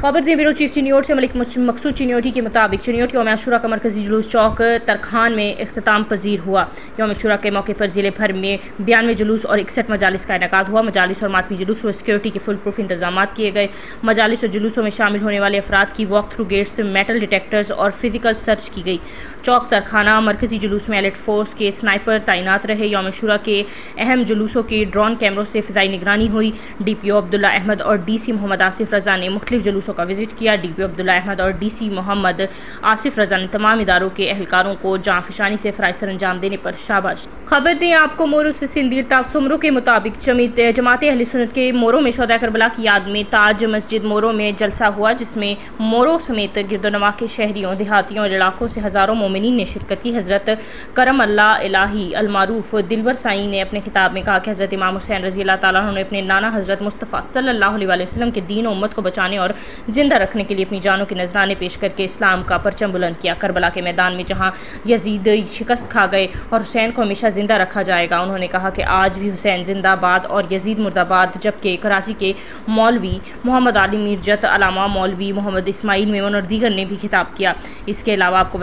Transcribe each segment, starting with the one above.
खबर दें bureau chief Chiniot से मलिक मकसूद चिन्योटी के मुताबिक चिन्योट यौम आशूरा का मरकजी जुलूस चौक तरखान में इख्तिताम पजीर हुआ। यौम आशूरा के मौके पर ज़िले भर में 92 जुलूस और 61 मजालिस का इनेकाद हुआ। मजालिस और मातमी जुलूस व सिक्योरिटी के फुल प्रूफ इंतजाम किए गए। मजालिस और जुलूसों में शामिल होने वाले अफराद की walk through gates, metal detectors और फिजिकल सर्च की गई। चौक तरखाना मरकजी जुलूस में एलिट फोर्स के स्नाइपर तैनात रहे। यौम आशूरा के अहम जुलूसों की ड्रोन कैमरों से फ़िज़ाई निगरानी हुई। DPO अब्दुल्ला अहमद और DC मोहम्मद आसिफ रज़ा ने मुख्तलिफ जुलूसों का विजिट किया। DPO अब्दुल्ला अहमद और DC मोहम्मद आसिफ रज़ा ने तमाम इदारों के एहलकारों को जाँफशानी से फ़राइज़ सर अंजाम देने पर शाबाश। खबर दें आपको मोरो से सिंदील तासुमरों के मुताबिक जमात अहले सुन्नत के मोरो में शोहदा करबला की याद में ताज मस्जिद मोरो में जलसा हुआ, जिसमें मोरो समेत गिरदोनवा के शहरियों, देहातियों और इलाकों से हज़ारों मोमिनीन ने शिरकत की। हज़रत करम अल्लाह इलाही अलमारूफ दिलवर साईं ने अपने खिताब में कहा कि हज़रत इमाम हुसैन रज़ी अल्लाह ताला अन्हु ने अपने नाना हज़रत मुस्तफ़ा सल्लल्लाहु अलैहि वसल्लम के दीन और उम्मत को बचाने और ज़िंदा रखने के लिए अपनी जानों के नजराने पेश करके इस्लाम का परचम बुलंद किया। करबला के मैदान में जहाँ यजीद शिकस्त खा गए और हुसैन को हमेशा ज़िंदा रखा जाएगा, उन्होंने कहा कि आज भी हुसैन जिंदाबाद और यजीद मुर्दाबाद। जबकि कराची के मौलवी मोहम्मद आली मीरजत, अलामा मौलवी मोहम्मद इस्माइल मेमन और दीगर ने भी खिताब किया। इसके अलावा आपको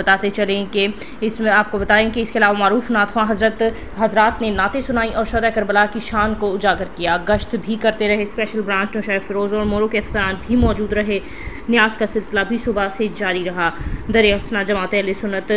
बताएं कि इसके अलावा मारूफ नाथवा हजरात ने नाते सुनाई और शोहदा करबला की शान को उजागर किया। गश्त भी करते रहे। स्पेशल ब्रांच नौशाद फिरोज़ और मोरो के अफसरान भी मौजूद रहे। न्याज का सिलसिला भी सुबह से जारी रहा। दर असना जमात अहले सुन्नत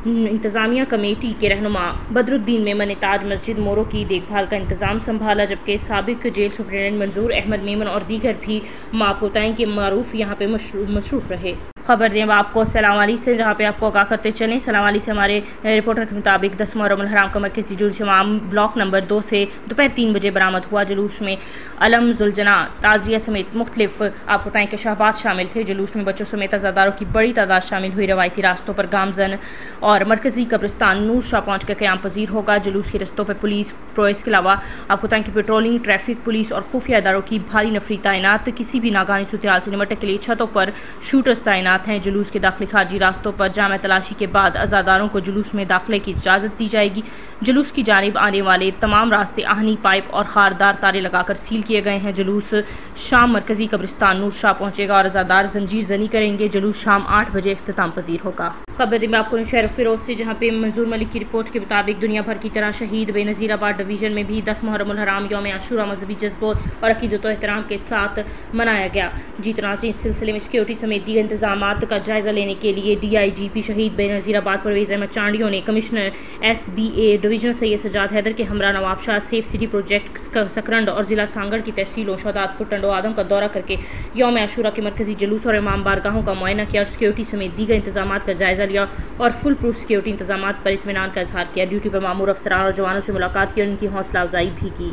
इंतज़ामिया कमेटी के रहनुमा बदरुद्दीन मेमन ने ताज मस्जिद मोरो की देखभाल का इंतज़ाम संभाला, जबकि साबिक जेल सुप्रिटेंडेंट मंजूर अहमद मेमन और दीगर भी मापोताएँ के मारूफ यहाँ पे मशरूफ रहे। खबर दें आपको सलाम अली से, जहाँ पे आपको आगाह करते चलें। सलाम अली से हमारे रिपोर्टर के मुताबिक 10 मुहर्रम हराम का मरकज़ी जुलूस इमाम ब्लॉक नंबर 2 से दोपहर 3 बजे बरामद हुआ। जुलूस में अलम जुलजना ताज़िया समेत मुख्तलिफ आपको बताएं कि शहबाज शामिल थे। जुलूस में बच्चों समेत अज़ादारों की बड़ी तादाद शामिल हुई। रवायती रास्तों पर गामजन और मरकज़ी कब्रिस्तान नूर शाह पहुँच कर क़याम पजीर होगा। जुलूस के रस्तों पर पुलिस इसके अलावा आपको बताएं कि पेट्रोलिंग, ट्रैफिक पुलिस और खुफिया इदारों की भारी नफरी तैनात। किसी भी नागानी सूरत से निपटने के लिए छतों पर शूटर्स तैनात हैं। जुलूस के दाखिली खारजी रास्तों पर जाम तलाशी के बाद अज़ादारों को जुलूस में दाखिले की इजाज़त दी जाएगी। जुलूस की जानिब आने वाले तमाम रास्ते आहनी पाइप और खारदार तारे लगाकर सील किए गए हैं। जुलूस शाम मरकज़ी कब्रिस्तान नूर शाह पहुँचेगा और अज़ादार जंजीर जनी करेंगे। जुलूस शाम 8 बजे इख्तिताम पजीर होगा। खबर में आपको शहर फिरोज से, जहाँ पे मंजूर मलिक की रिपोर्ट के मुताबिक दुनिया भर की तरह शहीद बेनज़ीराबाद डिवीज़न में भी 10 मुहर्रम हराम यौम आशूरा मजहबी जज्बों और अक़ीदत और एहतराम के साथ मनाया गया। जी तनाज़ इस सिलसिले में सिक्योरिटी समेत दीगर इंतजाम का जायज़ा लेने के लिए DIGP शहीद बेनज़ीराबाद परवेज़ अहमद चांडियों ने commissioner SBA division Syed Sajjad Haider के हमरा Nawab Shah safe city project Sakrand और ज़िला सांगड़ की तहसीलों शहदादपुर टंडो आदम का दौरा करके यौम आशूरा के मरकज़ी जुलूस और इमाम बारगाहों का मुआयना किया। सिक्योरिटी समेत दीगर इंतजाम का जायज़ा लिया और फुल प्रूफ सिक्योरिटी इंतजाम पर इत्मीनान का इजहार किया। ड्यूटी पर मामूर अफसरान और जवानों से मुलाकात की और उनकी हौसला अफजाई भी की।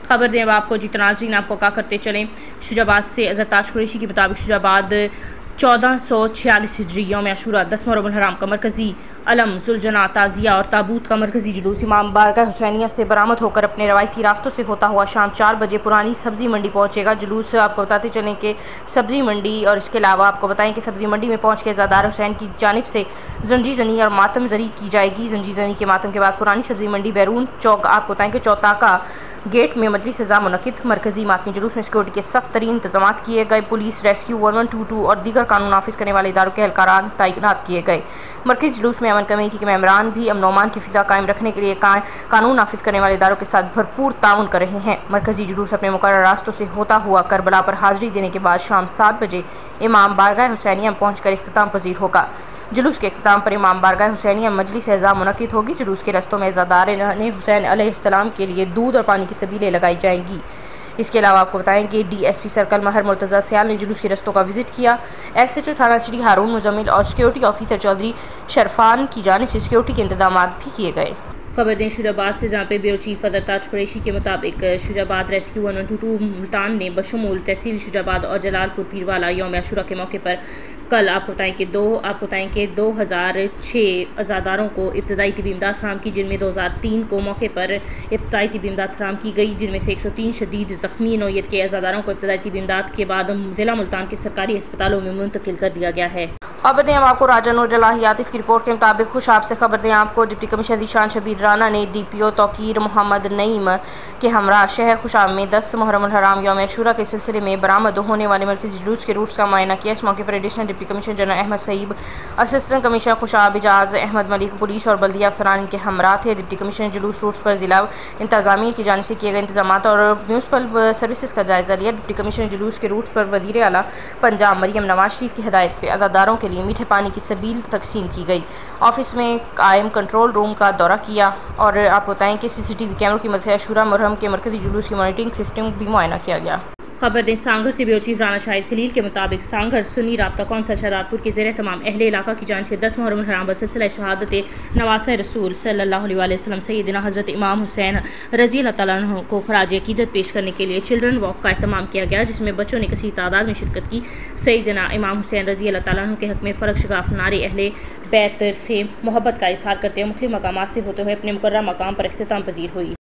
खबर दें अब आपको जी तनाज़रीन आपको क्या करते चलें। शुजाबाद से अज़र ताज कुरैशी के मुताबिक शुजाबाद 1446 हिजरी यौम आशूरा 10 मुहर्रम हराम का मरकज़ी अलम जुलजना ताज़िया और ताबूत का मरकज़ी जुलूस इमाम बारगाह हुसैनिया से बरामद होकर अपने रवायती रास्तों से होता हुआ शाम 4 बजे पुरानी सब्ज़ी मंडी पहुँचेगा। जुलूस आपको बताते चलें कि सब्ज़ी मंडी और इसके अलावा आपको बताएं कि सब्ज़ी मंडी में पहुँच के ज़ादार हुसैन की जानिब से जंजी जनी और मातम जरी की जाएगी। जंजी जनी के मातम के बाद पुरानी सब्ज़ी मंडी बैरून चौक आपको बताएं कि चौताका गेट में मजलिस सज़ा मुनक़िद। मरकज़ी मातमी जुलूस में सिक्योरिटी के सख्त तरीन इंतजाम किए गए। पुलिस, रेस्क्यू 1122 और दीगर कानून नाफिज करने वाले इदारों के एहलकारान तैनात किए गए। मरकज़ी जुलूस में अमन कमेटी के मेम्बरान भी अमन ओमान की फ़िज़ा कायम रखने के लिए कानून नाफिज करने वाले इदारों के साथ भरपूर ताउन कर रहे हैं। मरकज़ी जुलूस अपने मुकर्रर रास्तों से होता हुआ करबला पर हाज़िरी देने के बाद शाम 7 बजे इमाम बारगाह हुसैनिया में पहुँच कर इख्तिताम पजीर होगा। जुलूस के इख्तिताम पर इमाम बारगाह हुसैनिया मजलिस एज़ा मुनक़िद होगी। जुलूस के रस्तों में अज़ादार हुसैन अलैहिस्सलाम के लिए दूध और पानी की सबीलें लगाई जाएंगी। इसके अलावा आपको बताएं कि DSP सर्कल महर मुर्तज़ा सियाल ने जुलूस के रस्तों का विजिट किया। SHO थाना सिटी हारून मुजम्मिल और सिक्योरिटी ऑफिसर चौधरी शरफान की जानिब से सिक्योरिटी के इंतजाम भी किए गए। खबर दें शुजाबाद से, जहाँ पे ब्यूरो चीफ अज़र ताज कुरैशी के मुताबिक शुजाबाद रेस्क्यू 122 मुल्तान ने बशमूल तहसील शुजाबाद और जलालपुर पीरवाला यौम आशूरा के मौके पर कल आपको बताएं कि 2006 अज़ादारों को इब्तदाई तिबी इमदाद फराहम की, जिनमें 2003 को मौके पर इब्तदाई तिबी इमदाद फराहम की गई, जिनमें से 103 शदीद ज़ख्मी नौयत के अज़ादारों को इब्तदाई तिबी इमदाद के बाद ज़िला मुल्तान के सरकारी अस्पतालों में मुंतकिल कर दिया गया है। खबर दें अब आपको राजा नूर आतिफ की रिपोर्ट के मुताबिक खुश आपसे खबर दें आपको डिप्टी कमिश्नर ज़ीशान शबीर राना ने DPO तौकीर मोहम्मद नईम के हमरा शहर खुशाब में 10 मुहर्रम हराम यौम आशूरा के सिलसिले में बरामद होने वाले मरकज़ी जुलूस के रूट्स का मुआयना किया। इस मौके पर additional deputy commissioner general Ahmed Saeeb, assistant commissioner Khushab Ejaz Ahmed Malik, police और बल्दिया अफसरान के हमरा थे। डिप्टी कमिश्नर जुलूस रूट्स पर जिला इंतजामिया की जानिब से किए गए इंतजाम और म्यूनसिपल सर्विसेज का जायजा लिया। डिप्टी कमिश्नर जुलूस के रूट्स पर वज़ीर आला पंजाब मरियम नवाज शरीफ की हिदायत पर अज़ादारों के लिए मीठे पानी की सबील तकसीम की गई। ऑफिस में कायम कंट्रोल रूम का दौरा किया और आप बताएं कि CCTV कैमरों की मदद से आशूरा मुहर्रम के मरकज़ी जुलूस की मॉनिटरिंग सिस्टम भी मुआयना किया गया। खबर दें सांगर से ब्यूरो चीफ राना शाहिद खलील के मुताबिक सांगर सुन्नी राब्ता कौंसल शहदादपुर के ज़ेरे तमाम अहले इलाका की जानिब से 10 मुहर्रम हराम बसिलसिला शहादत नवासा रसूल सल्लल्लाहु अलैहि वसल्लम सैयदना हज़रत इमाम हुसैन रज़ी अल्लाह तआला अन्हु को खराज अक़ीदत पेश करने के लिए चिल्ड्रन वॉक का एहतमाम किया गया, जिसमें बच्चों ने कसीर तादाद में शिरकत की। सैयदना इमाम हुसैन रज़ी अल्लाह तआला अन्हु के हक़ में फ़र्क शगाफ नारे अहले बैत से मोहब्बत का इजहार करते हुए मुख्तलिफ मकामात से होते हुए अपने मुकर्रम मकाम पर इख्तिताम पजीर हुई।